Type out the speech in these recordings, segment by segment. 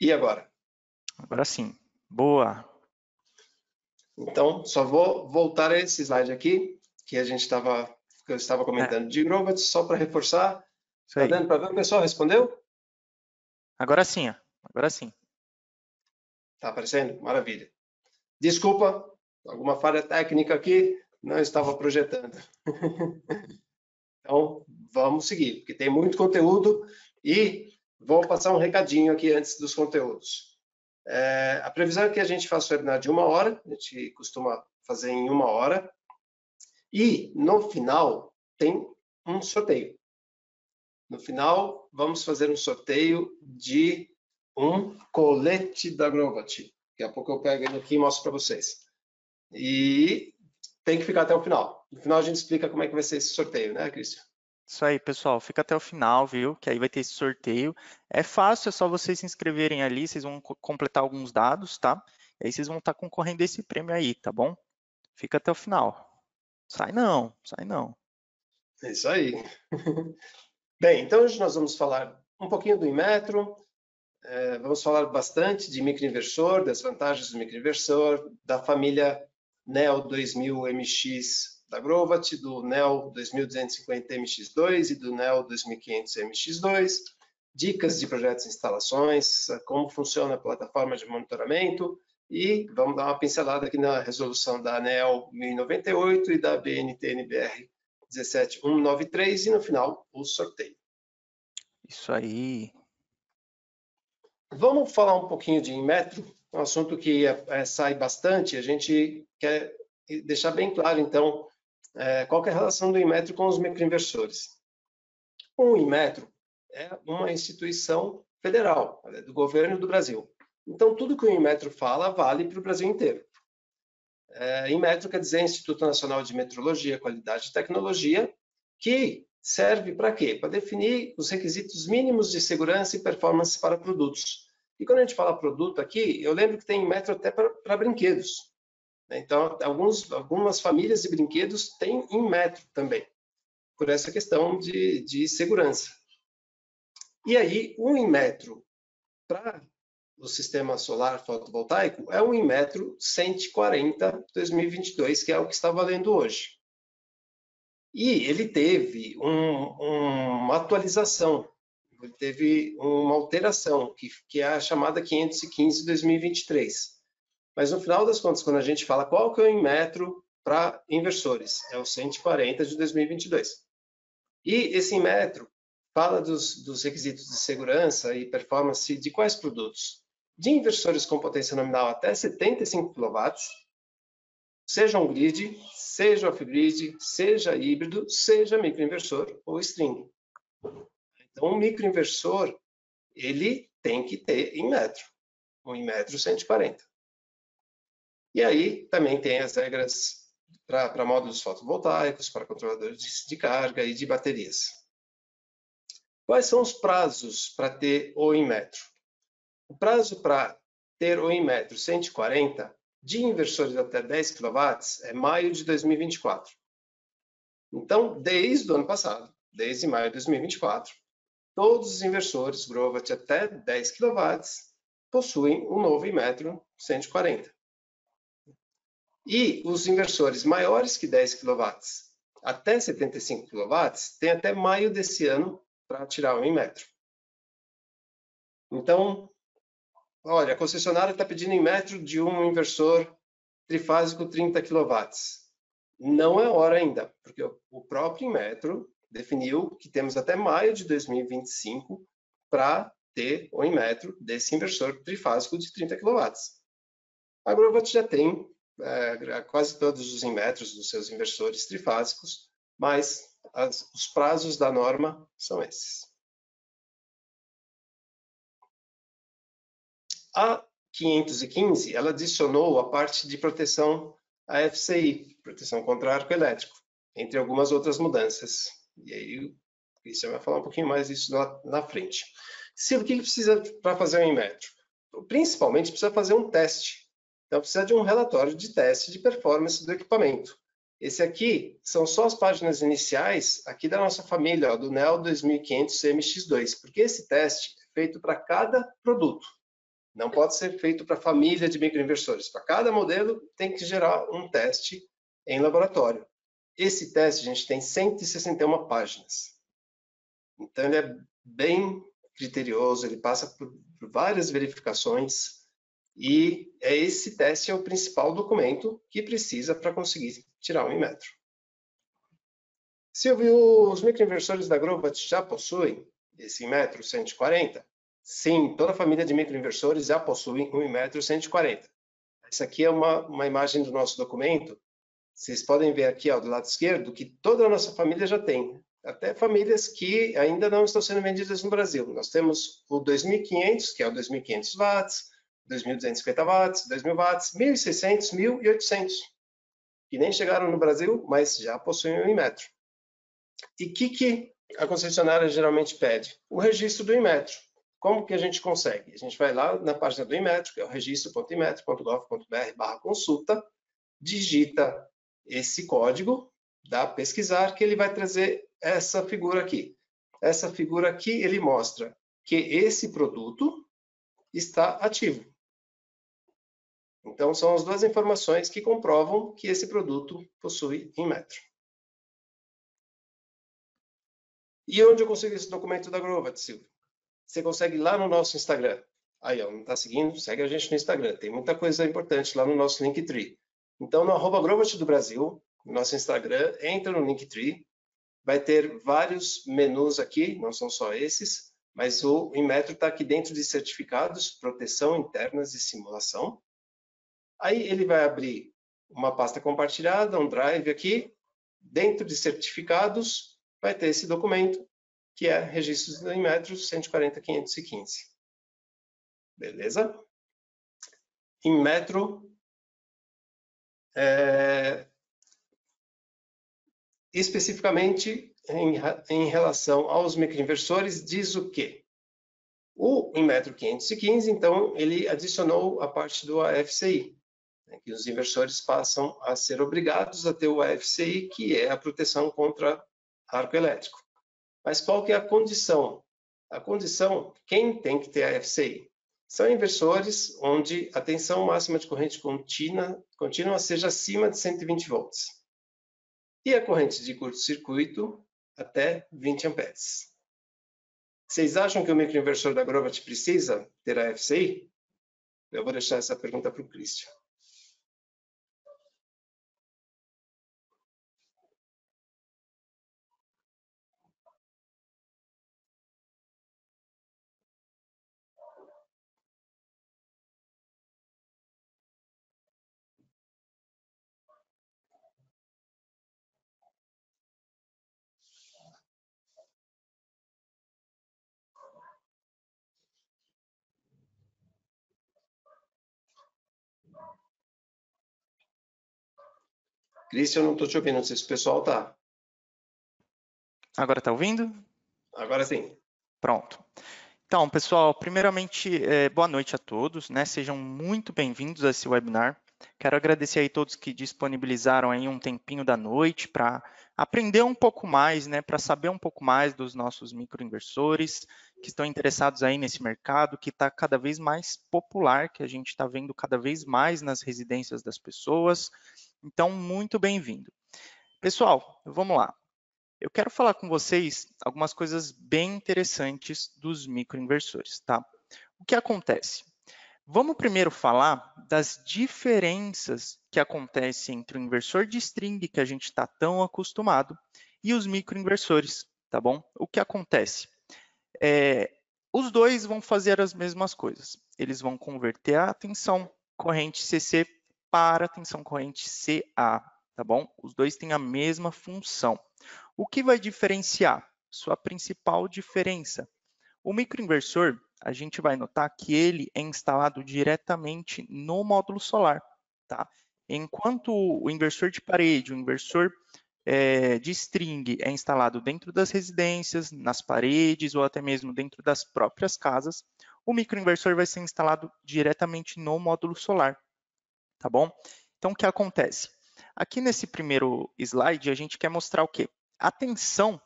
E agora? Agora sim. Boa. Então, só vou voltar a esse slide aqui, que eu estava É, comentando de Grovat, só para reforçar. isso Tá aí. dando para ver? O pessoal respondeu? Agora sim, ó. Agora sim. Tá aparecendo? Maravilha. Desculpa, alguma falha técnica aqui, não estava projetando. Então, vamos seguir, porque tem muito conteúdo e vou passar um recadinho aqui antes dos conteúdos. A previsão é que a gente faça o webinar de 1 hora, a gente costuma fazer em 1 hora, e no final tem um sorteio. No final, vamos fazer um sorteio de um colete da Grovat. Daqui a pouco eu pego ele aqui e mostro para vocês. E tem que ficar até o final. No final a gente explica como é que vai ser esse sorteio, né, Cristian? Isso aí, pessoal. Fica até o final, viu? Que aí vai ter esse sorteio. É fácil, é só vocês se inscreverem ali. Vocês vão completar alguns dados, tá? E aí vocês vão estar concorrendo a esse prêmio aí, tá bom? Fica até o final. Sai não, sai não. É isso aí. Bem, então hoje nós vamos falar um pouquinho do Inmetro, vamos falar bastante de microinversor, das vantagens do microinversor, da família NEO 2000 MX da Grovat, do NEO 2250 MX2 e do NEO 2500 MX2, dicas de projetos e instalações, como funciona a plataforma de monitoramento e vamos dar uma pincelada aqui na resolução da ANEEL 1098 e da BNT-NBR 17193 e no final o sorteio. Isso aí. Vamos falar um pouquinho de Inmetro, um assunto que sai bastante. A gente quer deixar bem claro, então, qual que é a relação do Inmetro com os microinversores. O Inmetro é uma instituição federal, do governo do Brasil. Então, tudo que o Inmetro fala vale para o Brasil inteiro. Inmetro quer dizer Instituto Nacional de Metrologia, Qualidade e Tecnologia, que serve para quê? Para definir os requisitos mínimos de segurança e performance para produtos. E quando a gente fala produto aqui, eu lembro que tem Inmetro até para brinquedos. Então, algumas famílias de brinquedos têm Inmetro também, por essa questão de segurança. E aí, o Inmetro para o sistema solar fotovoltaico é o Inmetro 140 2022, que é o que está valendo hoje. E ele teve uma atualização, ele teve uma alteração, que é a chamada 515 2023. Mas no final das contas, quando a gente fala qual que é o Inmetro para inversores, é o 140 de 2022. E esse Inmetro fala dos requisitos de segurança e performance de quais produtos? De inversores com potência nominal até 75 kW, seja um grid, seja off-grid, seja híbrido, seja microinversor ou string. Então, o microinversor, ele tem que ter Inmetro, um Inmetro 140. E aí também tem as regras para módulos fotovoltaicos, para controladores de carga e de baterias. Quais são os prazos para ter o Inmetro? O prazo para ter o Inmetro 140 de inversores até 10 kW é maio de 2024. Então, desde o ano passado, desde maio de 2024, todos os inversores Grovat até 10 kW possuem um novo Inmetro 140. E os inversores maiores que 10 kW até 75 kW têm até maio desse ano para tirar o Inmetro. Então, olha, a concessionária está pedindo Inmetro de um inversor trifásico 30 kW. Não é hora ainda, porque o próprio Inmetro definiu que temos até maio de 2025 para ter o Inmetro desse inversor trifásico de 30 kW. A Grovat já tem quase todos os Inmetros dos seus inversores trifásicos, mas os prazos da norma são esses. A 515, ela adicionou a parte de proteção à FCI, proteção contra arco elétrico, entre algumas outras mudanças. E aí o Christian vai falar um pouquinho mais disso na frente. O que precisa para fazer um Inmetro? Principalmente precisa fazer um teste. Então precisa de um relatório de teste de performance do equipamento. Esse aqui são só as páginas iniciais aqui da nossa família, do NEO 2500 MX2, porque esse teste é feito para cada produto. Não pode ser feito para família de microinversores. Para cada modelo, tem que gerar um teste em laboratório. Esse teste, a gente tem 161 páginas. Então, ele é bem criterioso, ele passa por várias verificações e esse teste é o principal documento que precisa para conseguir tirar um Inmetro. Silvio, os microinversores da Grovat já possuem esse Inmetro 140? Sim, toda a família de microinversores já possui um Inmetro 140. Essa aqui é uma imagem do nosso documento. Vocês podem ver aqui, ó, do lado esquerdo, que toda a nossa família já tem. Até famílias que ainda não estão sendo vendidas no Brasil. Nós temos o 2500, que é o 2500 watts, 2250 watts, 2000 watts, 1600, 1800, que nem chegaram no Brasil, mas já possuem um Inmetro. E o que a concessionária geralmente pede? O registro do Inmetro. Como que a gente consegue? A gente vai lá na página do Inmetro, que é o registro.inmetro.gov.br/consulta, digita esse código, dá pesquisar, que ele vai trazer essa figura aqui. Essa figura aqui, ele mostra que esse produto está ativo. Então, são as duas informações que comprovam que esse produto possui Inmetro. E onde eu consigo esse documento da Grovat, Silvio? Você consegue lá no nosso Instagram. Aí, ó, não está seguindo? Segue a gente no Instagram. Tem muita coisa importante lá no nosso Linktree. Então, no @Grovat do Brasil, no nosso Instagram, entra no Linktree. Vai ter vários menus aqui, não são só esses, mas o Inmetro está aqui dentro de certificados, proteção internas e simulação. Aí ele vai abrir uma pasta compartilhada, um drive aqui. Dentro de certificados, vai ter esse documento, que é registros do Inmetro 140.515. Beleza? Inmetro especificamente em relação aos microinversores, diz o quê? O Inmetro 515, então, ele adicionou a parte do AFCI, né, que os inversores passam a ser obrigados a ter o AFCI, que é a proteção contra arco elétrico. Mas qual que é a condição? A condição, quem tem que ter AFCI? São inversores onde a tensão máxima de corrente contínua seja acima de 120 volts. E a corrente de curto-circuito até 20 amperes. Vocês acham que o microinversor da Grovat precisa ter a FCI? Eu vou deixar essa pergunta para o Christian. Christian, eu não estou te ouvindo, não sei se o pessoal está. Agora está ouvindo? Agora sim. Pronto. Então, pessoal, primeiramente, boa noite a todos, né? Sejam muito bem-vindos a esse webinar. Quero agradecer aí todos que disponibilizaram aí um tempinho da noite para aprender um pouco mais, né? Para saber um pouco mais dos nossos microinversores que estão interessados aí nesse mercado que está cada vez mais popular, que a gente está vendo cada vez mais nas residências das pessoas. Então, muito bem-vindo. Pessoal, vamos lá. Eu quero falar com vocês algumas coisas bem interessantes dos microinversores, tá? O que acontece? Vamos primeiro falar das diferenças que acontecem entre o inversor de string, que a gente está tão acostumado, e os microinversores, tá bom? O que acontece? Os dois vão fazer as mesmas coisas. Eles vão converter a tensão corrente CC para a tensão corrente CA, tá bom? Os dois têm a mesma função. O que vai diferenciar? Sua principal diferença. O microinversor, a gente vai notar que ele é instalado diretamente no módulo solar, tá? Enquanto o inversor de parede, o inversor de string é instalado dentro das residências, nas paredes ou até mesmo dentro das próprias casas, o microinversor vai ser instalado diretamente no módulo solar, tá bom? Então, o que acontece? Aqui nesse primeiro slide, a gente quer mostrar o quê? A tensão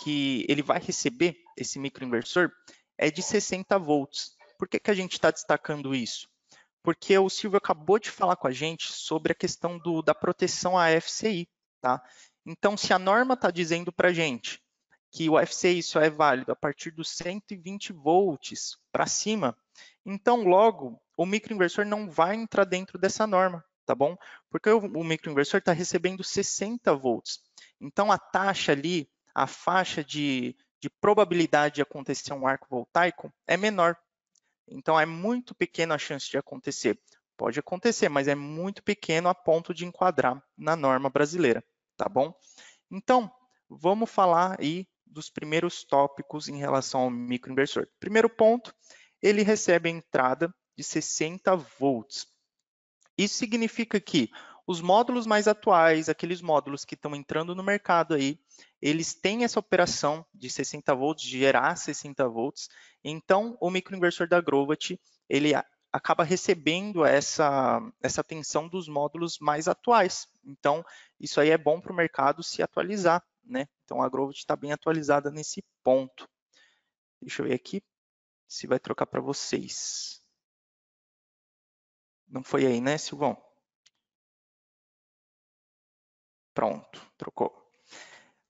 que ele vai receber, esse microinversor, é de 60 volts, Por que a gente está destacando isso? Porque o Silvio acabou de falar com a gente sobre a questão da proteção à FCI, tá? Então, se a norma está dizendo para a gente que o FCI só é válido a partir dos 120 volts para cima, então logo o microinversor não vai entrar dentro dessa norma, tá bom? Porque o microinversor está recebendo 60 volts. Então, a taxa ali, a faixa de probabilidade de acontecer um arco voltaico é menor. Então, é muito pequena a chance de acontecer. Pode acontecer, mas é muito pequeno a ponto de enquadrar na norma brasileira, tá bom? Então, vamos falar aí dos primeiros tópicos em relação ao microinversor. Primeiro ponto, ele recebe a entrada de 60 volts. Isso significa que os módulos mais atuais, aqueles módulos que estão entrando no mercado aí, eles têm essa operação de 60 volts, de gerar 60 volts. Então, o microinversor da Grovat, ele acaba recebendo essa tensão dos módulos mais atuais. Então, isso aí é bom para o mercado se atualizar, né? Então, a Grovat está bem atualizada nesse ponto. Deixa eu ver aqui se vai trocar para vocês. Não foi aí, né, Silvão? Pronto, trocou.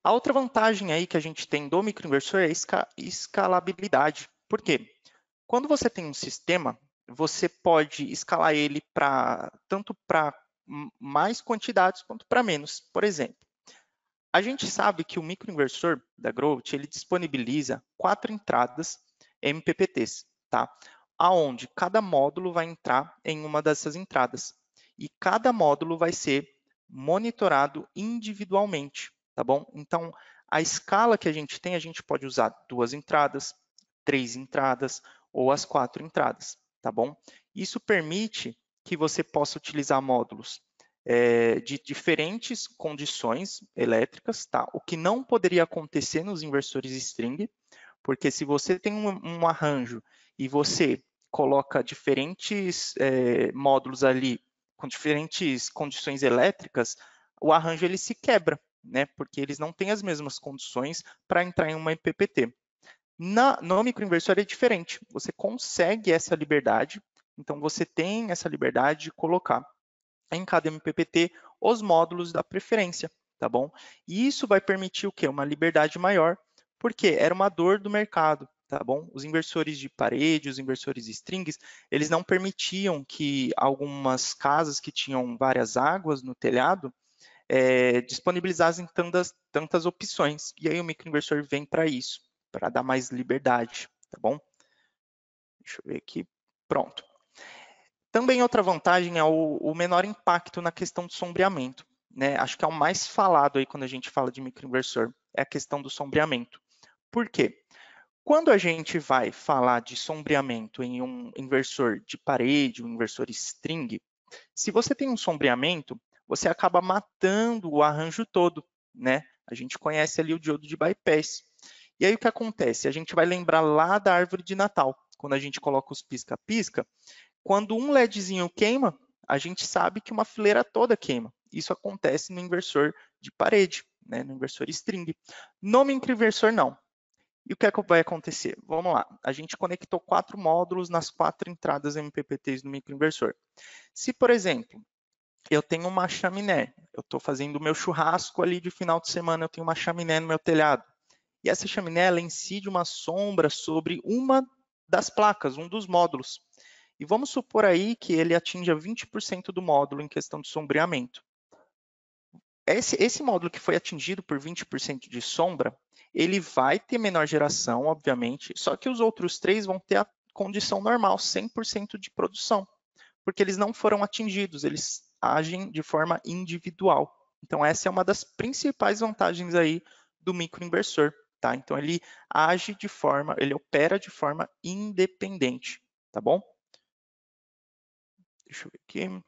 A outra vantagem aí que a gente tem do microinversor é a escalabilidade. Por quê? Quando você tem um sistema, você pode escalar ele tanto para mais quantidades quanto para menos. Por exemplo, a gente sabe que o microinversor da Growth, ele disponibiliza 4 entradas MPPTs, tá? Aonde cada módulo vai entrar em uma dessas entradas. E cada módulo vai ser monitorado individualmente, tá bom? Então, a escala que a gente tem, a gente pode usar 2 entradas, 3 entradas ou as 4 entradas, tá bom? Isso permite que você possa utilizar módulos de diferentes condições elétricas, tá? O que não poderia acontecer nos inversores string, porque se você tem um arranjo e você coloca diferentes módulos ali com diferentes condições elétricas, o arranjo ele se quebra, né? Porque eles não têm as mesmas condições para entrar em uma MPPT. No microinversor é diferente, você consegue essa liberdade, então você tem essa liberdade de colocar em cada MPPT os módulos da preferência, tá bom? E isso vai permitir o quê? Uma liberdade maior, porque era uma dor do mercado, tá bom? Os inversores de parede, os inversores strings, eles não permitiam que algumas casas que tinham várias águas no telhado disponibilizassem tantas opções. E aí o microinversor vem para isso, para dar mais liberdade, tá bom? Deixa eu ver aqui. Pronto. Também outra vantagem é o menor impacto na questão do sombreamento, né? Acho que é o mais falado aí quando a gente fala de microinversor, é a questão do sombreamento. Por quê? Quando a gente vai falar de sombreamento em um inversor de parede, um inversor string, se você tem um sombreamento, você acaba matando o arranjo todo, né? A gente conhece ali o diodo de bypass. E aí o que acontece? A gente vai lembrar lá da árvore de Natal, quando a gente coloca os pisca-pisca, quando um LEDzinho queima, a gente sabe que uma fileira toda queima. Isso acontece no inversor de parede, né? No inversor string. No microinversor, não. E o que é que vai acontecer? Vamos lá. A gente conectou 4 módulos nas 4 entradas MPPTs no microinversor. Se, por exemplo, eu tenho uma chaminé, eu estou fazendo o meu churrasco ali de final de semana, eu tenho uma chaminé no meu telhado. E essa chaminé, ela incide uma sombra sobre uma das placas, um dos módulos. E vamos supor aí que ele atinja 20% do módulo em questão de sombreamento. Esse módulo que foi atingido por 20% de sombra, ele vai ter menor geração, obviamente, só que os outros 3 vão ter a condição normal, 100% de produção, porque eles não foram atingidos, eles agem de forma individual. Então, essa é uma das principais vantagens aí do microinversor, tá? Então, ele opera de forma independente, tá bom? Deixa eu ver aqui.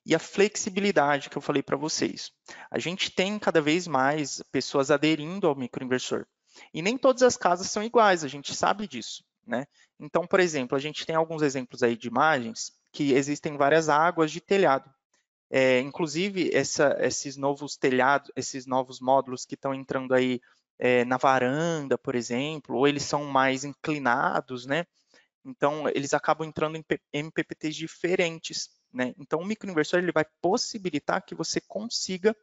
E a flexibilidade que eu falei para vocês. A gente tem cada vez mais pessoas aderindo ao microinversor. E nem todas as casas são iguais, a gente sabe disso, né? Então, por exemplo, a gente tem alguns exemplos aí de imagens que existem várias águas de telhado. Inclusive, esses novos telhados, esses novos módulos que estão entrando aí na varanda, por exemplo, ou eles são mais inclinados, né? Então, eles acabam entrando em MPPTs diferentes, né? Então, o microinversor ele vai possibilitar que você consiga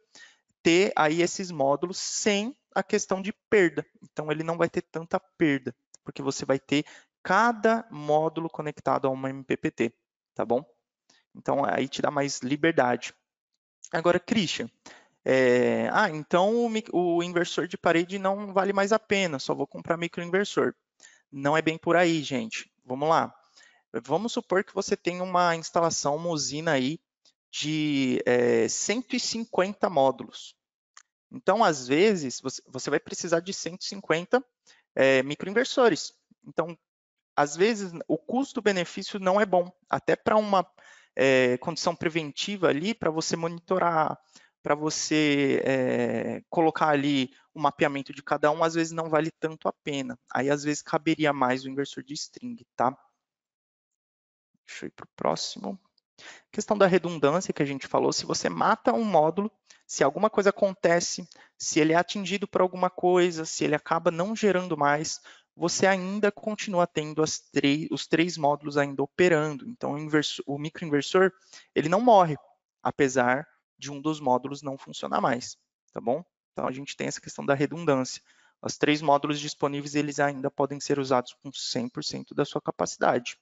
ter aí esses módulos sem a questão de perda. Então, ele não vai ter tanta perda, porque você vai ter cada módulo conectado a uma MPPT, tá bom? Então, aí te dá mais liberdade. Agora, Christian, então o inversor de parede não vale mais a pena, só vou comprar microinversor. Não é bem por aí, gente. Vamos lá. Vamos supor que você tem uma instalação, uma usina aí de 150 módulos. Então, às vezes, você vai precisar de 150 microinversores. Então, às vezes, o custo-benefício não é bom, até para uma condição preventiva ali, para você monitorar, para você colocar ali o mapeamento de cada um, às vezes não vale tanto a pena. Aí, às vezes, caberia mais o inversor de string, tá? Deixa eu ir para o próximo. Questão da redundância que a gente falou, se você mata um módulo, se alguma coisa acontece, se ele é atingido por alguma coisa, se ele acaba não gerando mais, você ainda continua tendo os três módulos ainda operando. Então, o microinversor, ele não morre, apesar de um dos módulos não funcionar mais, tá bom? Então, a gente tem essa questão da redundância. Os três módulos disponíveis, eles ainda podem ser usados com 100% da sua capacidade.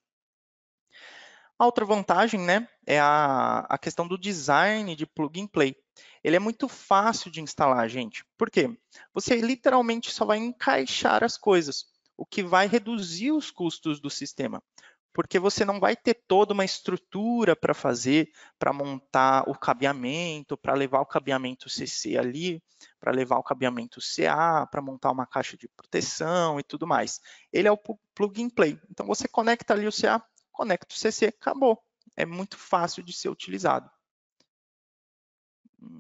A outra vantagem, né, é a questão do design de plug and play. Ele é muito fácil de instalar, gente. Por quê? Você literalmente só vai encaixar as coisas, o que vai reduzir os custos do sistema. Porque você não vai ter toda uma estrutura para fazer, para montar o cabeamento, para levar o cabeamento CC ali, para levar o cabeamento CA, para montar uma caixa de proteção e tudo mais. Ele é o plug and play. Então você conecta ali o CA, conecta o CC, acabou. É muito fácil de ser utilizado.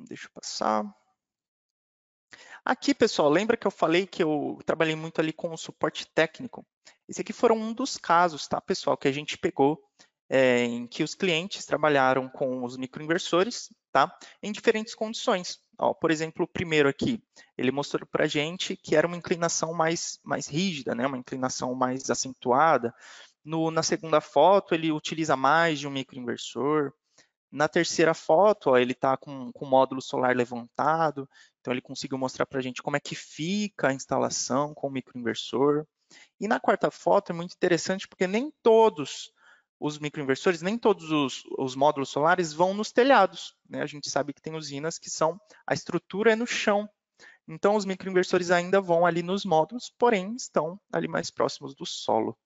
Deixa eu passar. Aqui, pessoal, lembra que eu falei que eu trabalhei muito ali com o suporte técnico? Esse aqui foram um dos casos, tá, pessoal, que a gente pegou em que os clientes trabalharam com os microinversores, tá, em diferentes condições. Ó, por exemplo, o primeiro aqui, ele mostrou para a gente que era uma inclinação mais rígida, né, uma inclinação mais acentuada. Na segunda foto, ele utiliza mais de um microinversor. Na terceira foto, ó, ele está com o módulo solar levantado, então ele conseguiu mostrar para a gente como é que fica a instalação com o microinversor. E na quarta foto é muito interessante porque nem todos os microinversores, nem todos os módulos solares vão nos telhados, né? A gente sabe que tem usinas que a estrutura é no chão. Então os microinversores ainda vão ali nos módulos, porém estão ali mais próximos do solo.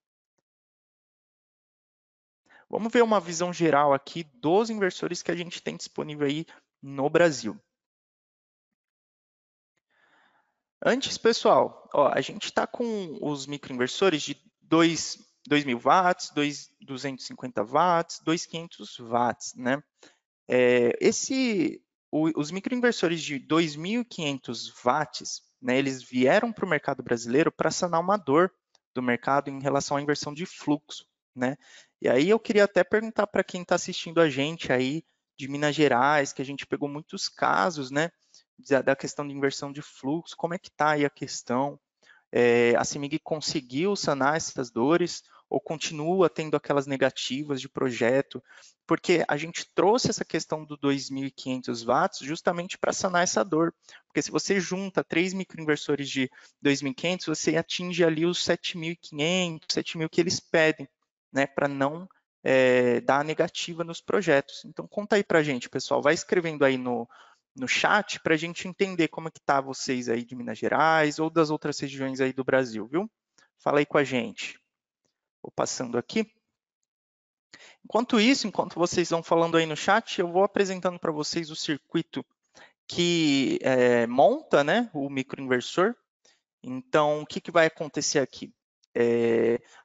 Vamos ver uma visão geral aqui dos inversores que a gente tem disponível aí no Brasil. Antes, pessoal, ó, a gente está com os microinversores de 2.000 watts, 250 watts, 2.500 watts, né? Os microinversores de 2.500 watts, né, eles vieram para o mercado brasileiro para sanar uma dor do mercado em relação à inversão de fluxo, né? E aí eu queria até perguntar para quem está assistindo a gente aí de Minas Gerais, que a gente pegou muitos casos, né, da questão de inversão de fluxo, como é que está aí a questão? A CEMIG conseguiu sanar essas dores ou continua tendo aquelas negativas de projeto? Porque a gente trouxe essa questão do 2.500 watts justamente para sanar essa dor. Porque se você junta 3 microinversores de 2.500, você atinge ali os 7.500, 7.000 que eles pedem, né, para não dar negativa nos projetos. Então, conta aí para a gente, pessoal. Vai escrevendo aí no chat para a gente entender como é que tá vocês aí de Minas Gerais ou das outras regiões aí do Brasil, viu? Fala aí com a gente. Vou passando aqui. Enquanto isso, enquanto vocês vão falando aí no chat, eu vou apresentando para vocês o circuito que monta, né, o microinversor. Então, o que vai acontecer aqui?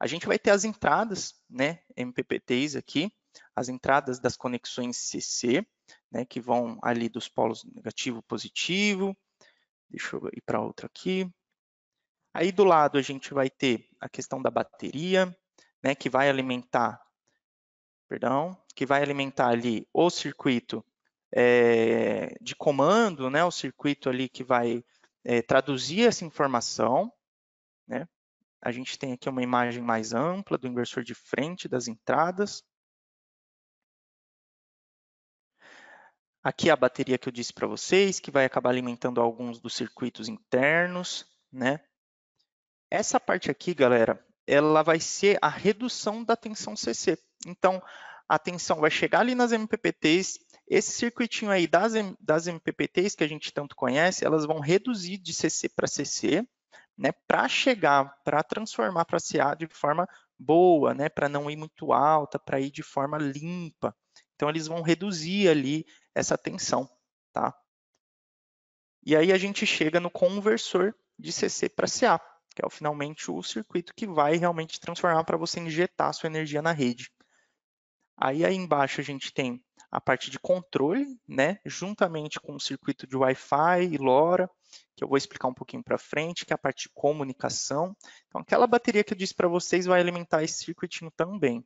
A gente vai ter as entradas, né, MPPTs aqui, as entradas das conexões CC, né, que vão ali dos polos negativo, positivo. Deixa eu ir para outra aqui. Aí do lado a gente vai ter a questão da bateria, né, que vai alimentar, ali o circuito de comando, né, o circuito ali que vai traduzir essa informação, né, A gente tem aqui uma imagem mais ampla do inversor de frente das entradas. Aqui a bateria que eu disse para vocês, que vai acabar alimentando alguns dos circuitos internos, né? Essa parte aqui, galera, ela vai ser a redução da tensão CC. Então, a tensão vai chegar ali nas MPPTs, esse circuitinho aí das MPPTs que a gente tanto conhece, elas vão reduzir de CC para CC, né, para chegar, para transformar para CA de forma boa, né, para não ir muito alta, para ir de forma limpa. Então, eles vão reduzir ali essa tensão, tá? E aí a gente chega no conversor de CC para CA, que é finalmente o circuito que vai realmente transformar para você injetar a sua energia na rede. Aí embaixo a gente tem a parte de controle, né, juntamente com o circuito de Wi-Fi e LoRa, que eu vou explicar um pouquinho para frente, que é a parte de comunicação. Então, aquela bateria que eu disse para vocês vai alimentar esse circuitinho também.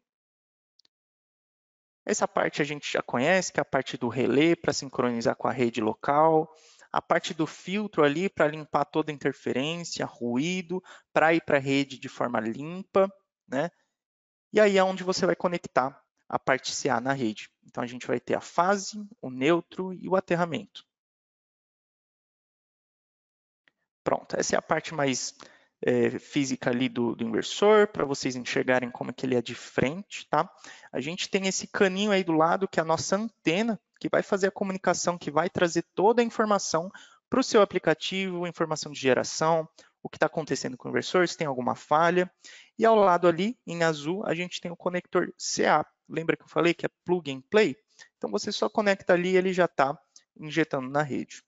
Essa parte a gente já conhece, que é a parte do relé para sincronizar com a rede local, a parte do filtro ali para limpar toda interferência, ruído, para ir para a rede de forma limpa, né? E aí é onde você vai conectar a parte CA na rede. Então a gente vai ter a fase, o neutro e o aterramento. Pronto, essa é a parte mais física ali do inversor, para vocês enxergarem como é que ele é de frente, tá? A gente tem esse caninho aí do lado, que é a nossa antena, que vai fazer a comunicação, que vai trazer toda a informação para o seu aplicativo, informação de geração, o que está acontecendo com o inversor, se tem alguma falha. E ao lado ali, em azul, a gente tem o conector CA. Lembra que eu falei que é plug and play? Então você só conecta ali e ele já está injetando na rede.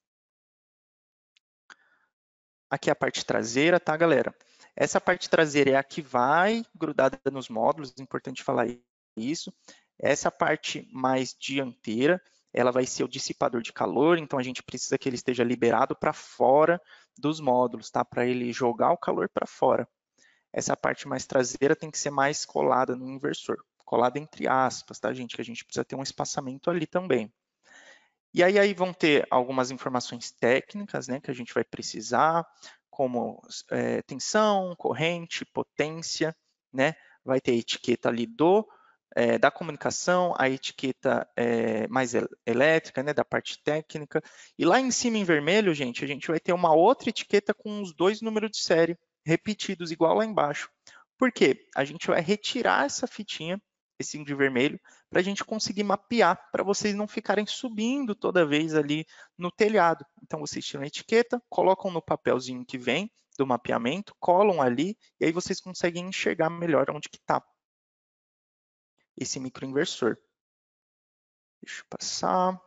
Aqui é a parte traseira, tá, galera? Essa parte traseira é a que vai grudada nos módulos, é importante falar isso. Essa parte mais dianteira, ela vai ser o dissipador de calor, então a gente precisa que ele esteja liberado para fora dos módulos, tá? Para ele jogar o calor para fora. Essa parte mais traseira tem que ser mais colada no inversor, colada entre aspas, tá, gente? Que a gente precisa ter um espaçamento ali também. E aí vão ter algumas informações técnicas, né, que a gente vai precisar, como tensão, corrente, potência, né? Vai ter a etiqueta ali da comunicação, a etiqueta mais elétrica, né, da parte técnica. E lá em cima em vermelho, gente, a gente vai ter uma outra etiqueta com os 2 números de série repetidos, igual lá embaixo. Por quê? A gente vai retirar essa fitinha, esse de vermelho, para a gente conseguir mapear, para vocês não ficarem subindo toda vez ali no telhado. Então, vocês tiram a etiqueta, colocam no papelzinho que vem do mapeamento, colam ali, e aí vocês conseguem enxergar melhor onde que está esse microinversor. Deixa eu passar.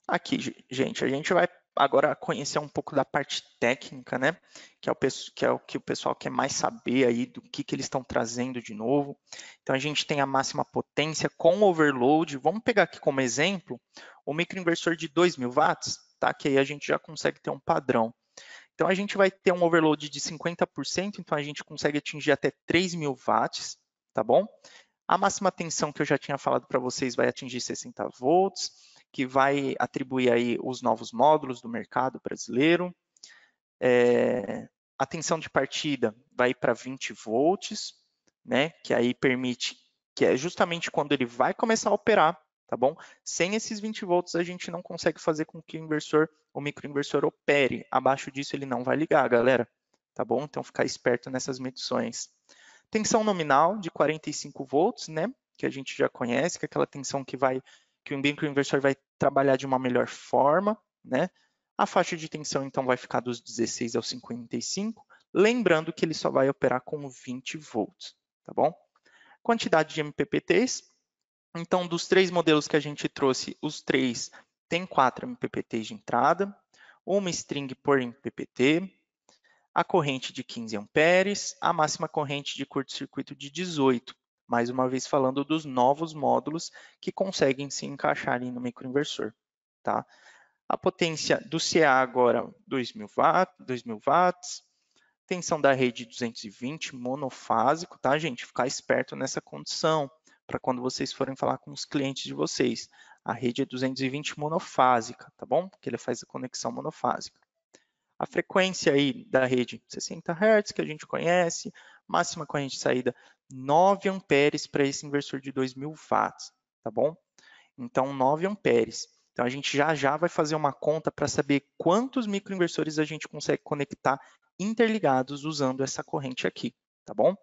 Aqui, gente, a gente vai agora conhecer um pouco da parte técnica, né? Que é o que o pessoal quer mais saber aí do que eles estão trazendo de novo. Então, a gente tem a máxima potência com overload. Vamos pegar aqui como exemplo o microinversor de 2.000 watts, tá? Que aí a gente já consegue ter um padrão. Então, a gente vai ter um overload de 50%, então a gente consegue atingir até 3.000 watts, tá bom? A máxima tensão que eu já tinha falado para vocês vai atingir 60 volts, que vai atribuir aí os novos módulos do mercado brasileiro. A tensão de partida vai para 20 volts, né? Que aí permite, que é justamente quando ele vai começar a operar, tá bom? Sem esses 20 volts a gente não consegue fazer com que o microinversor opere. Abaixo disso ele não vai ligar, galera, tá bom? Então ficar esperto nessas medições. Tensão nominal de 45 volts, né? Que a gente já conhece, que é aquela tensão que o microinversor vai trabalhar de uma melhor forma, né? A faixa de tensão, então, vai ficar dos 16 aos 55, lembrando que ele só vai operar com 20 volts, tá bom? Quantidade de MPPTs. Então, dos 3 modelos que a gente trouxe, os 3 têm 4 MPPTs de entrada, uma string por MPPT, a corrente de 15 amperes, a máxima corrente de curto-circuito de 18, mais uma vez falando dos novos módulos que conseguem se encaixar no microinversor, tá? A potência do CA agora 2.000 watts, tensão da rede 220, monofásico, tá, gente? Ficar esperto nessa condição, para quando vocês forem falar com os clientes de vocês. A rede é 220 monofásica, tá bom? Porque ele faz a conexão monofásica. A frequência aí da rede 60 Hz, que a gente conhece, máxima corrente de saída 9 amperes para esse inversor de 2.000 watts, tá bom? Então, 9 amperes. Então, a gente já vai fazer uma conta para saber quantos microinversores a gente consegue conectar interligados usando essa corrente aqui, tá bom?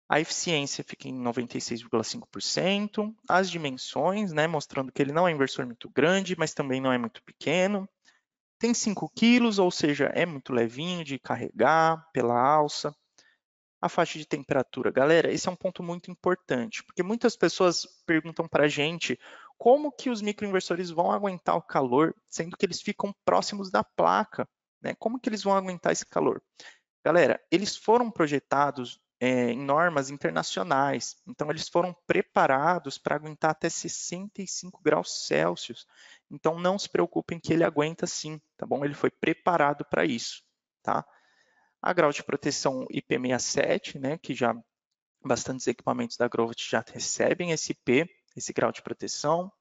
A eficiência fica em 96,5%. As dimensões, né, mostrando que ele não é um inversor muito grande, mas também não é muito pequeno. Tem 5 quilos, ou seja, é muito levinho de carregar pela alça. A faixa de temperatura. Galera, esse é um ponto muito importante, porque muitas pessoas perguntam para a gente como que os microinversores vão aguentar o calor, sendo que eles ficam próximos da placa, né? Como que eles vão aguentar esse calor? Galera, eles foram projetados em normas internacionais, então eles foram preparados para aguentar até 65 graus Celsius. Então não se preocupem que ele aguenta sim, tá bom? Ele foi preparado para isso, tá? A grau de proteção IP67, né, que já bastantes equipamentos da Grovit já recebem esse IP, esse grau de proteção.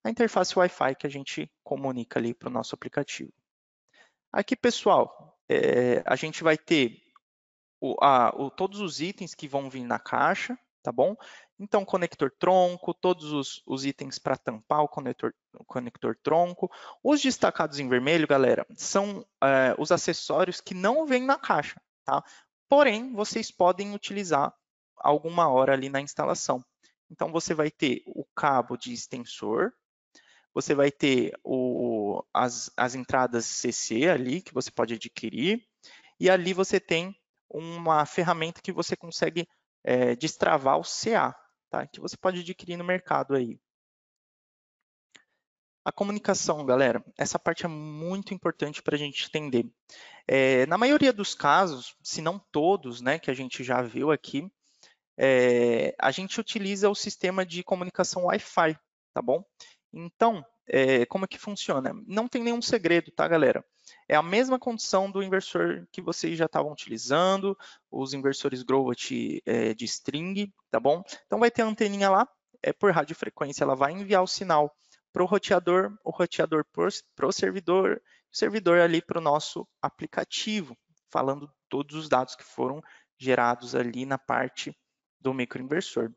A interface Wi-Fi que a gente comunica ali para o nosso aplicativo. Aqui, pessoal, a gente vai ter todos os itens que vão vir na caixa, tá bom? Então, conector tronco, todos os itens para tampar o conector tronco. Os destacados em vermelho, galera, são os acessórios que não vêm na caixa, tá? Porém, vocês podem utilizar alguma hora ali na instalação. Então, você vai ter o cabo de extensor, você vai ter as entradas CC ali, que você pode adquirir, e ali você tem uma ferramenta que você consegue destravar o CA, tá? Que você pode adquirir no mercado aí. A comunicação, galera, essa parte é muito importante para a gente entender. Na maioria dos casos, se não todos, né, que a gente já viu aqui, a gente utiliza o sistema de comunicação Wi-Fi, tá bom? Então, como é que funciona? Não tem nenhum segredo, tá, galera? É a mesma condição do inversor que vocês já estavam utilizando, os inversores Grovit de string, tá bom? Então, vai ter a anteninha lá, por radiofrequência, ela vai enviar o sinal para o roteador para o servidor ali para o nosso aplicativo, falando todos os dados que foram gerados ali na parte do microinversor.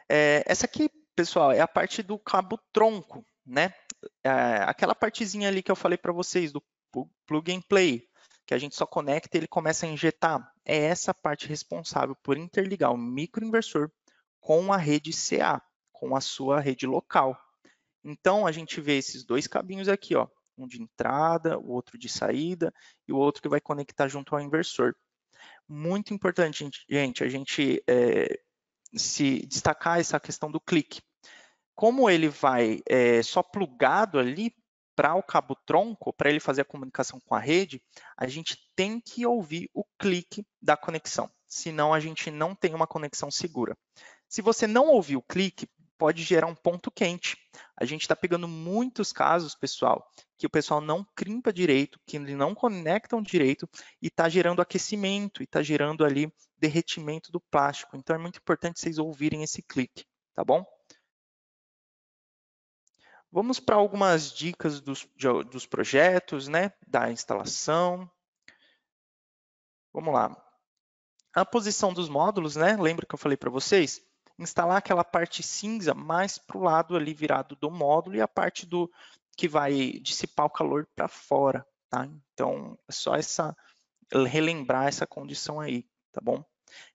Essa aqui, pessoal, é a parte do cabo tronco, né? Aquela partezinha ali que eu falei para vocês do plug and play, que a gente só conecta e ele começa a injetar. É essa parte responsável por interligar o microinversor com a rede CA, com a sua rede local. Então, a gente vê esses dois cabinhos aqui, ó, um de entrada, o outro de saída e o outro que vai conectar junto ao inversor. Muito importante, gente, a gente se destacar essa questão do clique. Como ele vai só plugado ali para o cabo tronco, para ele fazer a comunicação com a rede, a gente tem que ouvir o clique da conexão, senão a gente não tem uma conexão segura. Se você não ouvir o clique, pode gerar um ponto quente. A gente está pegando muitos casos, pessoal, que o pessoal não crimpa direito, que não conectam direito e está gerando aquecimento, e está gerando ali derretimento do plástico. Então é muito importante vocês ouvirem esse clique, tá bom? Vamos para algumas dicas dos projetos, né, da instalação. Vamos lá. A posição dos módulos, né? Lembra que eu falei para vocês? Instalar aquela parte cinza mais para o lado ali virado do módulo e a parte do que vai dissipar o calor para fora, tá? Então, é só relembrar essa condição aí, tá bom?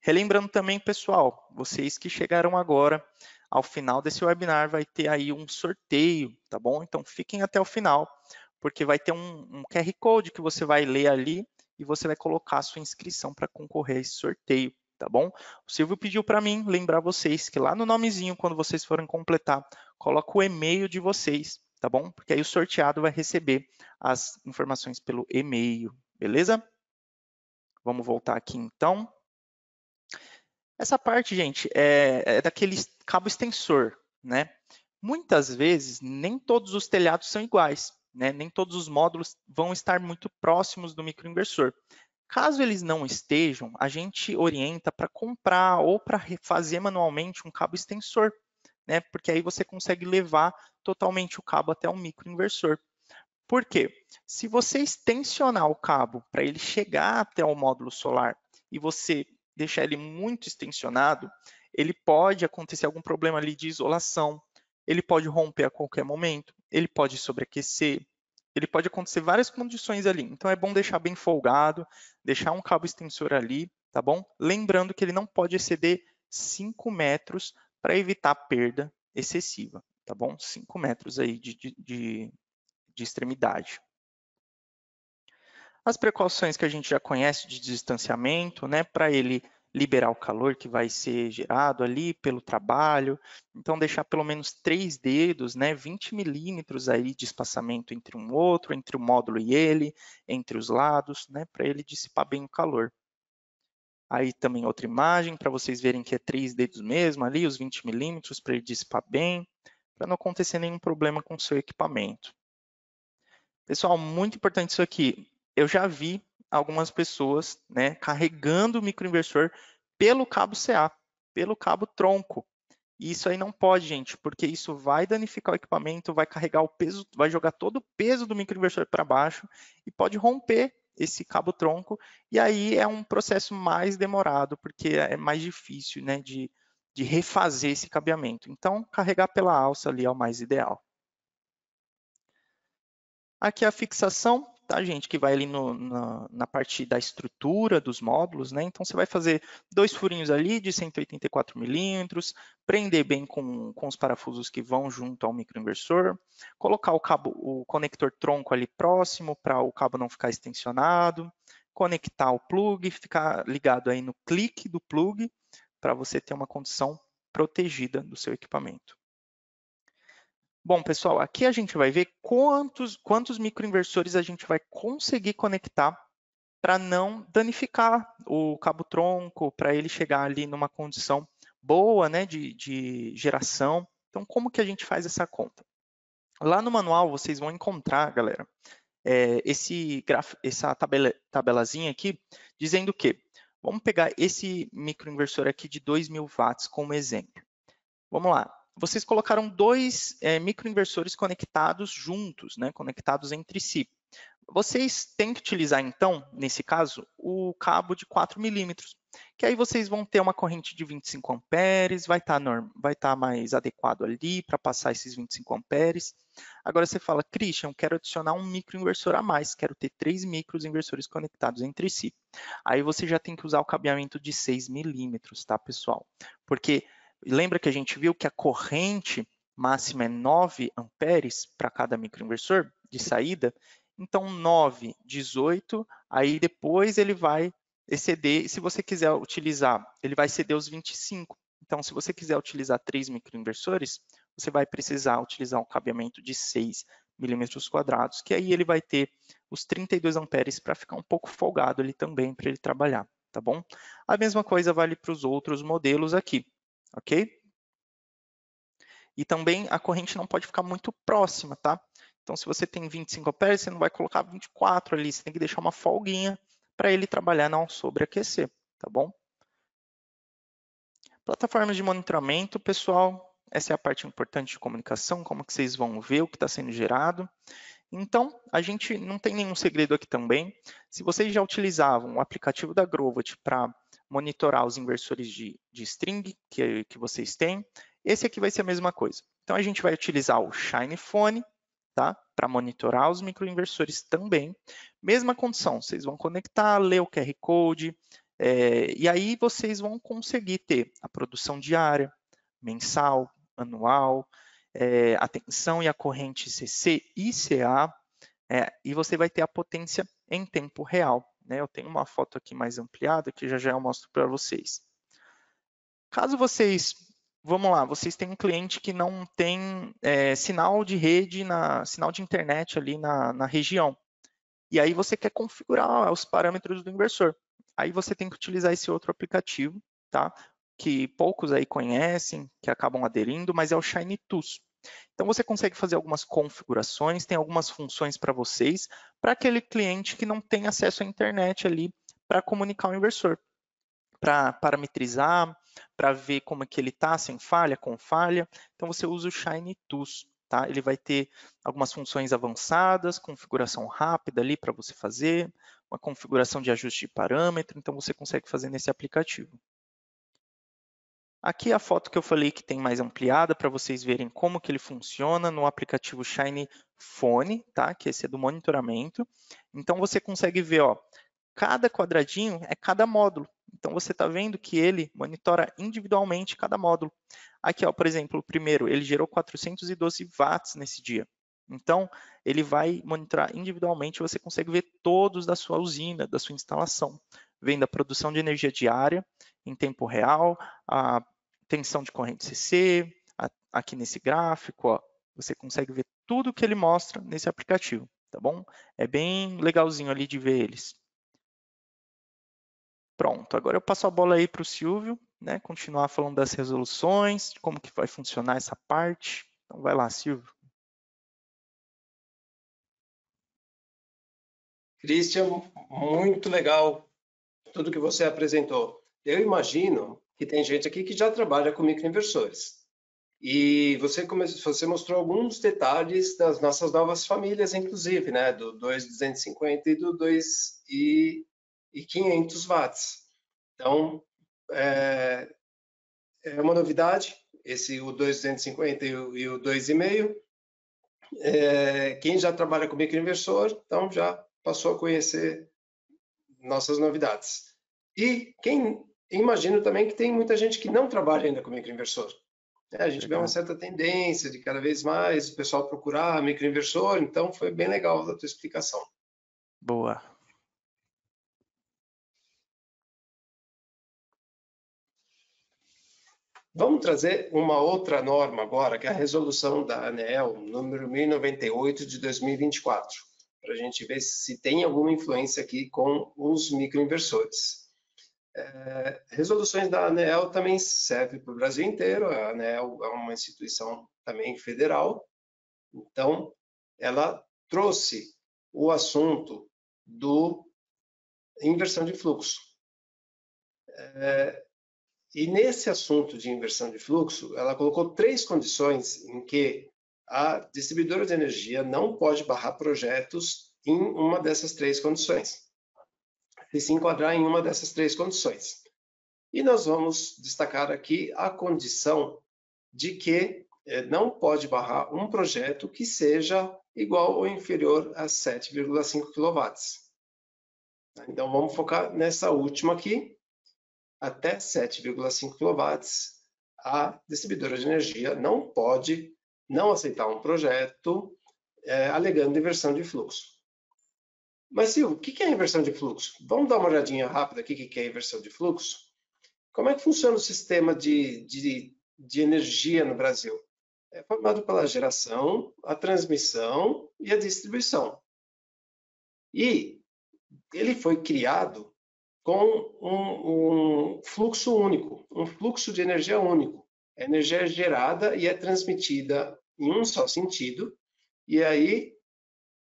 Relembrando também, pessoal, vocês que chegaram agora, ao final desse webinar vai ter aí um sorteio, tá bom? Então, fiquem até o final, porque vai ter um QR Code que você vai ler ali e você vai colocar a sua inscrição para concorrer a esse sorteio, tá bom? O Silvio pediu para mim lembrar vocês que lá no nomezinho, quando vocês forem completar, coloca o e-mail de vocês, tá bom? Porque aí o sorteado vai receber as informações pelo e-mail, beleza? Vamos voltar aqui então. Essa parte, gente, é daquele cabo extensor, né? Muitas vezes, nem todos os telhados são iguais, né? Nem todos os módulos vão estar muito próximos do microinversor. Caso eles não estejam, a gente orienta para comprar ou para fazer manualmente um cabo extensor, né? Porque aí você consegue levar totalmente o cabo até o microinversor. Por quê? Se você extensionar o cabo para ele chegar até o módulo solar e você deixar ele muito extensionado, ele pode acontecer algum problema ali de isolação, ele pode romper a qualquer momento, ele pode sobreaquecer, ele pode acontecer várias condições ali. Então é bom deixar bem folgado, deixar um cabo extensor ali, tá bom? Lembrando que ele não pode exceder 5 metros para evitar perda excessiva, tá bom? 5 metros aí de extremidade. As precauções que a gente já conhece de distanciamento, né, para ele liberar o calor que vai ser gerado ali pelo trabalho, então deixar pelo menos 3 dedos, né, 20 milímetros aí de espaçamento entre um outro, entre o módulo e ele, entre os lados, né, para ele dissipar bem o calor. Aí também outra imagem para vocês verem que é 3 dedos mesmo ali, os 20 milímetros para ele dissipar bem, para não acontecer nenhum problema com o seu equipamento. Pessoal, muito importante isso aqui. Eu já vi algumas pessoas, né, carregando o microinversor pelo cabo CA, pelo cabo tronco. E isso aí não pode, gente, porque isso vai danificar o equipamento, vai carregar o peso, vai jogar todo o peso do microinversor para baixo e pode romper esse cabo tronco. E aí é um processo mais demorado, porque é mais difícil, né, de refazer esse cabeamento. Então, carregar pela alça ali é o mais ideal. Aqui a fixação, tá, gente, que vai ali na parte da estrutura dos módulos, né? Então, você vai fazer 2 furinhos ali de 184 milímetros, prender bem com os parafusos que vão junto ao microinversor, colocar o conector tronco ali próximo para o cabo não ficar extensionado, conectar o plug, ficar ligado aí no clique do plug para você ter uma condição protegida do seu equipamento. Bom, pessoal, aqui a gente vai ver quantos microinversores a gente vai conseguir conectar para não danificar o cabo tronco, para ele chegar ali numa condição boa, né, de geração. Então, como que a gente faz essa conta? Lá no manual vocês vão encontrar, galera, essa tabelazinha aqui, dizendo que vamos pegar esse microinversor aqui de 2.000 watts como exemplo. Vamos lá. Vocês colocaram 2 microinversores conectados juntos, né, conectados entre si. Vocês têm que utilizar, então, nesse caso, o cabo de 4 milímetros, que aí vocês vão ter uma corrente de 25 amperes, vai estar mais adequado ali para passar esses 25 amperes. Agora você fala, Christian, eu quero adicionar um microinversor a mais, quero ter 3 microinversores conectados entre si. Aí você já tem que usar o cabeamento de 6 milímetros, tá, pessoal? Porque lembra que a gente viu que a corrente máxima é 9 amperes para cada microinversor de saída? Então, 9, 18, aí depois ele vai exceder, se você quiser utilizar, ele vai exceder os 25. Então, se você quiser utilizar 3 microinversores, você vai precisar utilizar um cabeamento de 6 milímetros quadrados, que aí ele vai ter os 32 amperes para ficar um pouco folgado ali também, para ele trabalhar, tá bom? A mesma coisa vale para os outros modelos aqui, ok? E também a corrente não pode ficar muito próxima, tá? Então, se você tem 25 amperes, você não vai colocar 24 ali, você tem que deixar uma folguinha para ele trabalhar, não sobreaquecer, tá bom? Plataformas de monitoramento, pessoal, essa é a parte importante de comunicação, como que vocês vão ver o que está sendo gerado. Então, a gente não tem nenhum segredo aqui também. Se vocês já utilizavam o aplicativo da Grovat para monitorar os inversores de string que vocês têm, esse aqui vai ser a mesma coisa. Então, a gente vai utilizar o ShineFone, tá? Para monitorar os microinversores também. Mesma condição, vocês vão conectar, ler o QR Code, e aí vocês vão conseguir ter a produção diária, mensal, anual, a tensão e a corrente CC e CA, e você vai ter a potência em tempo real. Né? Eu tenho uma foto aqui mais ampliada que já eu mostro para vocês. Caso vocês, vamos lá, vocês têm um cliente que não tem sinal de rede, sinal de internet ali na região, e aí você quer configurar os parâmetros do inversor. Aí você tem que utilizar esse outro aplicativo, tá? Que poucos aí conhecem, que acabam aderindo, mas é o ShineTools. Então você consegue fazer algumas configurações, tem algumas funções para vocês, para aquele cliente que não tem acesso à internet ali para comunicar o inversor, para parametrizar, para ver como é que ele está, sem falha, com falha. Então você usa o ShineTools, tá? Ele vai ter algumas funções avançadas, configuração rápida ali para você fazer, uma configuração de ajuste de parâmetro, então você consegue fazer nesse aplicativo. Aqui a foto que eu falei que tem mais ampliada para vocês verem como que ele funciona no aplicativo Shine Phone, tá? Que esse é do monitoramento. Então você consegue ver, ó, cada quadradinho é cada módulo. Então você está vendo que ele monitora individualmente cada módulo. Aqui, ó, por exemplo, o primeiro, ele gerou 412 watts nesse dia. Então, ele vai monitorar individualmente, você consegue ver todos da sua usina, da sua instalação, vendo a produção de energia diária em tempo real, a tensão de corrente CC, aqui nesse gráfico, ó, você consegue ver tudo que ele mostra nesse aplicativo, tá bom? É bem legalzinho ali de ver eles. Pronto, agora eu passo a bola aí para o Silvio, né, continuar falando das resoluções, de como que vai funcionar essa parte. Então vai lá, Silvio. Christian, muito legal tudo que você apresentou. Eu imagino que tem gente aqui que já trabalha com microinversores. E você mostrou alguns detalhes das nossas novas famílias, inclusive, né, do 2250 e do 2500 watts. Então, é uma novidade, o 2250 e o 2,5. Quem já trabalha com microinversor, então já passou a conhecer nossas novidades. E imagino também que tem muita gente que não trabalha ainda com microinversor. A gente vê uma certa tendência de cada vez mais o pessoal procurar microinversor, então foi bem legal a tua explicação. Boa. Vamos trazer uma outra norma agora, que é a resolução da ANEEL, número 1098 de 2024, para a gente ver se tem alguma influência aqui com os microinversores. Resoluções da ANEEL também servem para o Brasil inteiro, a ANEEL é uma instituição também federal, então ela trouxe o assunto do inversão de fluxo. E nesse assunto de inversão de fluxo, ela colocou 3 condições em que a distribuidora de energia não pode barrar projetos em uma dessas 3 condições, se enquadrar em uma dessas 3 condições. E nós vamos destacar aqui a condição de que não pode barrar um projeto que seja igual ou inferior a 7,5 kW. Então vamos focar nessa última aqui. Até 7,5 kW, a distribuidora de energia não pode não aceitar um projeto alegando inversão de fluxo. Mas, Silvio, o que é inversão de fluxo? Vamos dar uma olhadinha rápida aqui o que é inversão de fluxo? Como é que funciona o sistema de energia no Brasil? É formado pela geração, a transmissão e a distribuição. E ele foi criado com um fluxo único, um fluxo de energia único. A energia é gerada e é transmitida em um só sentido, e aí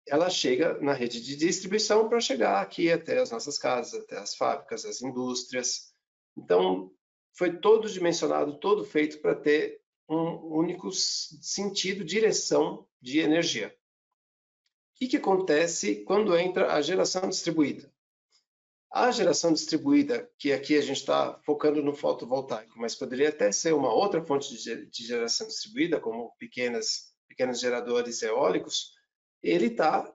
ela chega na rede de distribuição para chegar aqui até as nossas casas, até as fábricas, as indústrias. Então, foi todo dimensionado, todo feito para ter um único sentido, direção de energia. O que acontece quando entra a geração distribuída? A geração distribuída, que aqui a gente está focando no fotovoltaico, mas poderia até ser uma outra fonte de geração distribuída, como pequenos geradores eólicos, ele está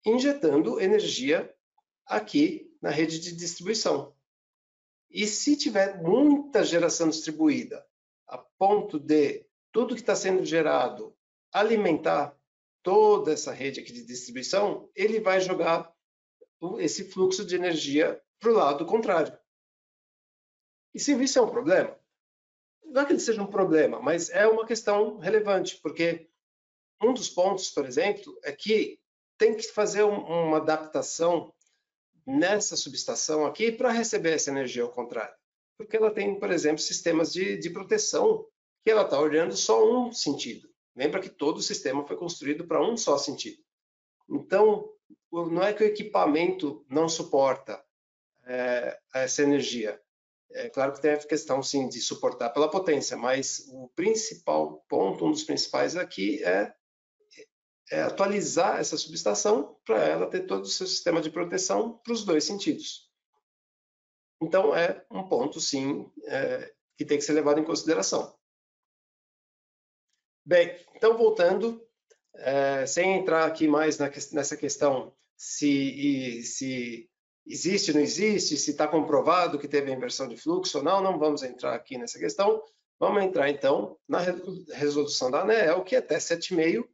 injetando energia aqui na rede de distribuição. E se tiver muita geração distribuída, a ponto de tudo que está sendo gerado alimentar toda essa rede aqui de distribuição, ele vai jogar esse fluxo de energia para o lado contrário. E se isso é um problema, não é que ele seja um problema, mas é uma questão relevante, porque um dos pontos, por exemplo, é que tem que fazer uma adaptação nessa subestação aqui para receber essa energia ao contrário. Porque ela tem, por exemplo, sistemas de proteção que ela está olhando só um sentido. Lembra que todo o sistema foi construído para um só sentido. Então, não é que o equipamento não suporta essa energia. É claro que tem a questão, sim, de suportar pela potência, mas o principal ponto, um dos principais aqui é atualizar essa subestação para ela ter todo o seu sistema de proteção para os dois sentidos. Então, é um ponto, sim, que tem que ser levado em consideração. Bem, então, voltando, sem entrar aqui mais nessa questão se existe ou não existe, se está comprovado que teve a inversão de fluxo ou não vamos entrar aqui nessa questão. Vamos entrar, então, na resolução da ANEEL, que até 7,5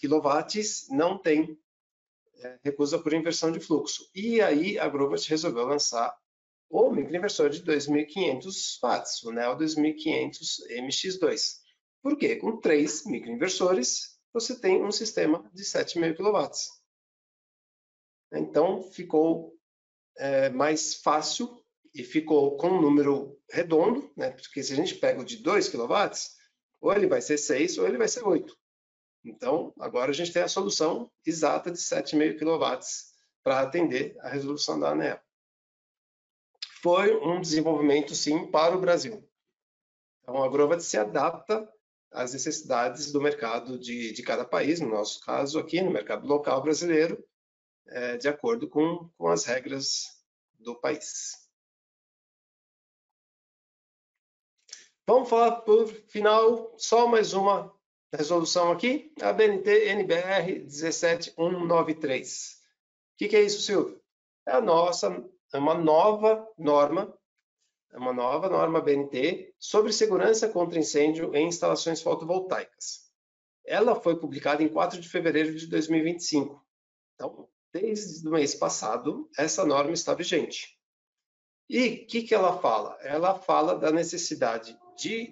kW não tem recusa por inversão de fluxo. E aí a Grovat resolveu lançar o microinversor de 2.500 watts, o NEO 2500 MX2. Por quê? Com 3 microinversores, você tem um sistema de 7,5 kW. Então, ficou mais fácil e ficou com um número redondo, né? Porque se a gente pega o de 2 kW, ou ele vai ser 6 ou ele vai ser 8. Então, agora a gente tem a solução exata de 7,5 kW para atender a resolução da ANEEL. Foi um desenvolvimento, sim, para o Brasil. Então, a Grovat se adapta às necessidades do mercado de cada país, no nosso caso aqui, no mercado local brasileiro, de acordo com as regras do país. Vamos falar, por final, só mais uma resolução aqui, a BNT NBR 17193. O que é isso, Silvio? É uma nova norma BNT sobre segurança contra incêndio em instalações fotovoltaicas. Ela foi publicada em 4 de fevereiro de 2025. Então, desde o mês passado, essa norma está vigente. E o que ela fala? Ela fala da necessidade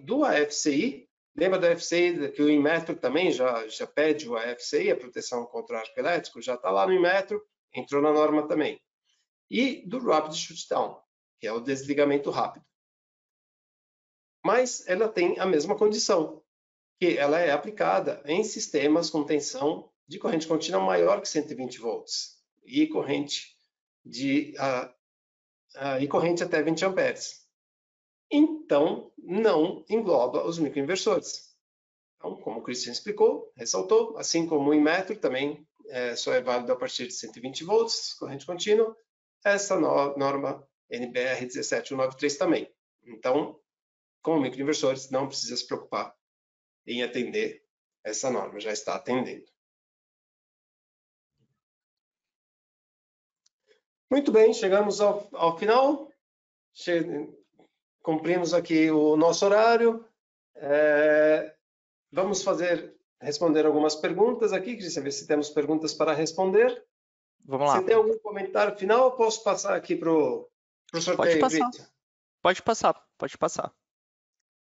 do AFCI. Lembra do AFCI, que o Inmetro também já pede o AFCI, a proteção contra arco elétrico, já está lá no Inmetro, entrou na norma também. E do Rapid Shutdown, que é o desligamento rápido. Mas ela tem a mesma condição, que ela é aplicada em sistemas com tensão de corrente contínua maior que 120 volts e corrente até 20 amperes. Então, não engloba os microinversores. Então, como o Christian explicou, ressaltou, assim como o Inmetro também só é válido a partir de 120 volts, corrente contínua, essa norma NBR 17193 também. Então, com microinversores, não precisa se preocupar em atender essa norma, já está atendendo. Muito bem, chegamos ao final. Cumprimos aqui o nosso horário. Vamos responder algumas perguntas aqui, Cristian, ver se temos perguntas para responder. Vamos lá. Você tem algum comentário final ou posso passar aqui para o sorteio, Cristian? Pode passar.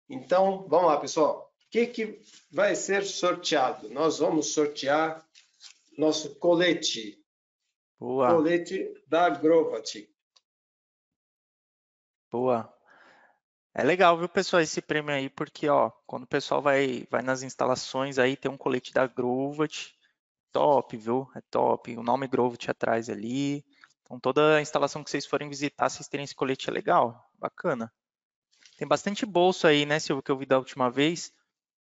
Então, vamos lá, pessoal. O que vai ser sorteado? Nós vamos sortear nosso colete. Boa. Colete da Grovat. Boa. É legal, viu, pessoal, esse prêmio aí, porque, ó, quando o pessoal vai nas instalações aí, tem um colete da Grovat, top, viu? É top. O nome Grovat atrás ali. Então, toda a instalação que vocês forem visitar, vocês terem esse colete é legal, bacana. Tem bastante bolso aí, né, Silvio, que eu vi da última vez,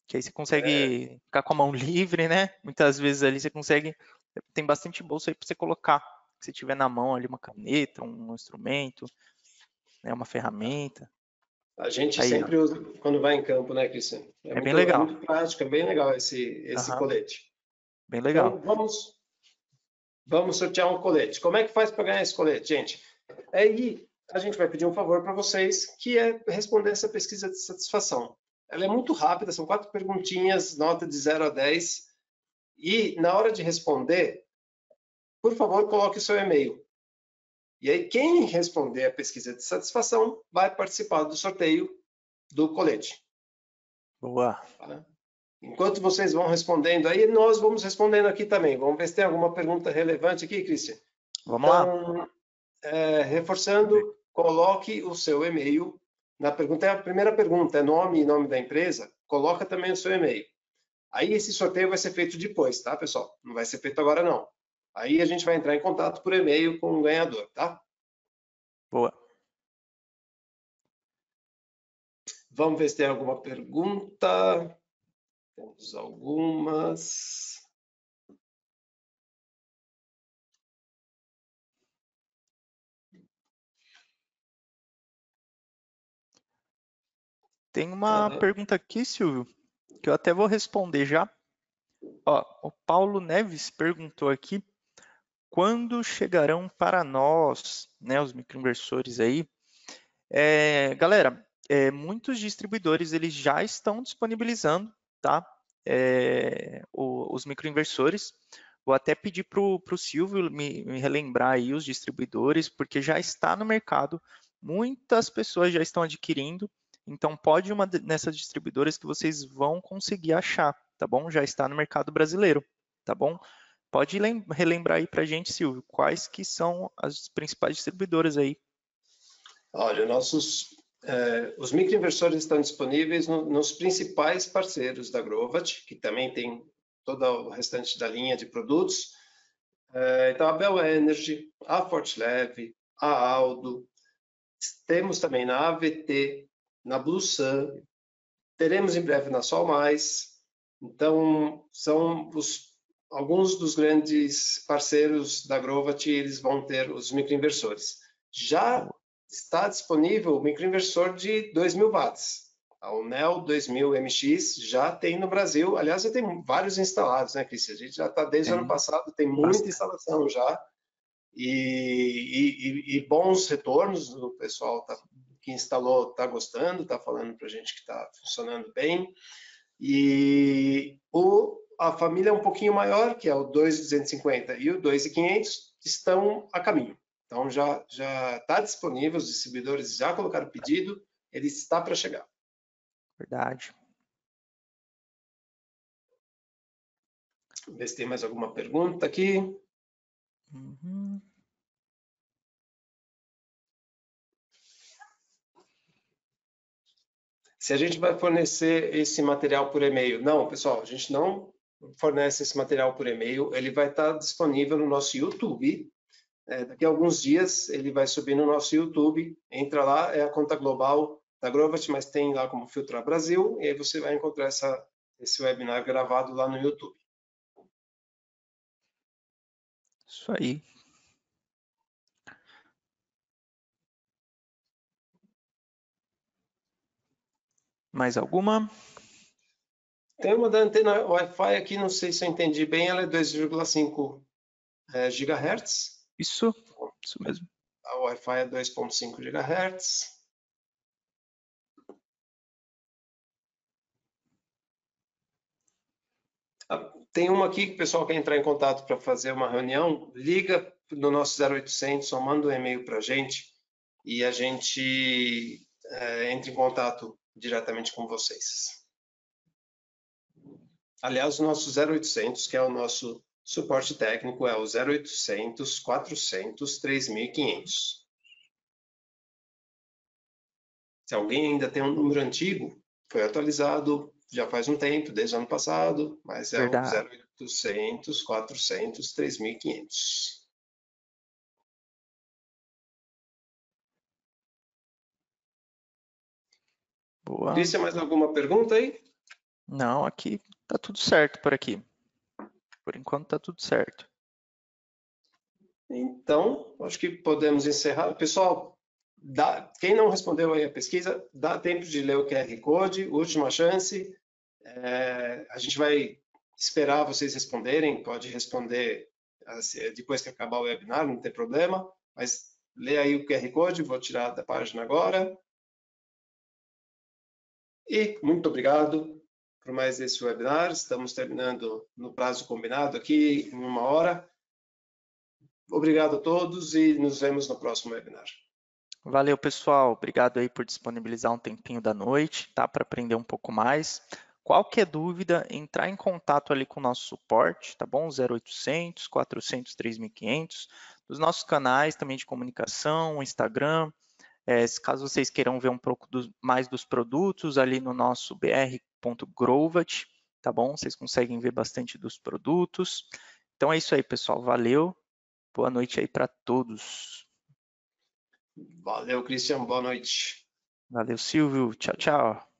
que aí você consegue ficar com a mão livre, né? Muitas vezes ali você consegue, tem bastante bolso aí para você colocar, se tiver na mão ali uma caneta, um instrumento, né, uma ferramenta. A gente Aí, sempre usa quando vai em campo, né, Cristian? É bem legal. É muito prático, é bem legal esse colete. Bem legal. Então, vamos sortear um colete. Como é que faz para ganhar esse colete, gente? Aí a gente vai pedir um favor para vocês, que é responder essa pesquisa de satisfação. Ela é muito rápida, são 4 perguntinhas, nota de 0 a 10. E na hora de responder, por favor, coloque o seu e-mail. E aí, quem responder a pesquisa de satisfação vai participar do sorteio do colete. Boa. Tá? Enquanto vocês vão respondendo aí, nós vamos respondendo aqui também. Vamos ver se tem alguma pergunta relevante aqui, Cristian. Vamos lá. Então, reforçando, coloque o seu e-mail. Na pergunta, a primeira pergunta é nome e nome da empresa. Coloca também o seu e-mail. Aí esse sorteio vai ser feito depois, tá, pessoal? Não vai ser feito agora, não. Aí a gente vai entrar em contato por e-mail com o ganhador, tá? Boa. Vamos ver se tem alguma pergunta. Temos algumas. Tem uma pergunta aqui, Silvio, que eu até vou responder já. Ó, o Paulo Neves perguntou aqui, quando chegarão para nós, né, os microinversores aí? Galera, muitos distribuidores eles já estão disponibilizando, tá? Os microinversores. Vou até pedir para o Silvio me relembrar aí os distribuidores, porque já está no mercado, muitas pessoas já estão adquirindo, então pode ir nessas distribuidoras que vocês vão conseguir achar, tá bom? Já está no mercado brasileiro, tá bom? Pode relembrar aí para a gente, Silvio, quais que são as principais distribuidoras aí? Olha, os microinversores estão disponíveis nos principais parceiros da Grovat, que também tem todo o restante da linha de produtos. Então, a Bel Energy, a Fortlev, a Aldo, temos também na AVT, na Blue Sun, teremos em breve na Sol Mais. Então, são alguns dos grandes parceiros da Grovat, eles vão ter os microinversores. Já está disponível o microinversor de 2.000 watts. O NEL 2000 MX já tem no Brasil. Aliás, já tem vários instalados, né, Cristian? A gente já está desde o ano passado, tem muita instalação já. E bons retornos. O pessoal que instalou está gostando, está falando para a gente que está funcionando bem. E a família é um pouquinho maior, que é o 2.250 e o 2.500, estão a caminho. Então, já está disponível, os distribuidores já colocaram o pedido, ele está para chegar. Verdade. Vamos ver se tem mais alguma pergunta aqui. Uhum. Se a gente vai fornecer esse material por e-mail. Não, pessoal, a gente não fornece esse material por e-mail, ele vai estar disponível no nosso YouTube. Daqui a alguns dias ele vai subir no nosso YouTube, entra lá, é a conta global da Grovat, mas tem lá como Filtrar Brasil, e aí você vai encontrar esse webinar gravado lá no YouTube. Isso aí. Mais alguma? Tem uma da antena Wi-Fi aqui, não sei se eu entendi bem, ela é 2,5 GHz. Isso mesmo. A Wi-Fi é 2,5 GHz. Tem uma aqui que o pessoal quer entrar em contato para fazer uma reunião, liga no nosso 0800 ou manda um e-mail para a gente e a gente entra em contato diretamente com vocês. Aliás, o nosso 0800, que é o nosso suporte técnico, é o 0800 400 3500. Se alguém ainda tem um número antigo, foi atualizado já faz um tempo, desde o ano passado, mas é Verdade. o 0800 400 3500. Boa. Cristian, mais alguma pergunta aí? Não, aqui tá tudo certo por aqui. Por enquanto tá tudo certo. Então, acho que podemos encerrar. Pessoal, quem não respondeu aí a pesquisa, dá tempo de ler o QR Code, última chance. A gente vai esperar vocês responderem, pode responder depois que acabar o webinar, não tem problema, mas lê aí o QR Code, vou tirar da página agora. E muito obrigado por mais esse webinar, estamos terminando no prazo combinado aqui, em 1 hora. Obrigado a todos e nos vemos no próximo webinar. Valeu, pessoal. Obrigado aí por disponibilizar um tempinho da noite, tá? Para aprender um pouco mais. Qualquer dúvida, entrar em contato ali com o nosso suporte, tá bom? 0800 400 3500. Dos nossos canais também de comunicação, Instagram. Caso vocês queiram ver um pouco mais dos produtos, ali no nosso br.grovat, tá bom? Vocês conseguem ver bastante dos produtos. Então é isso aí, pessoal. Valeu. Boa noite aí para todos. Valeu, Cristian. Boa noite. Valeu, Silvio. Tchau, tchau.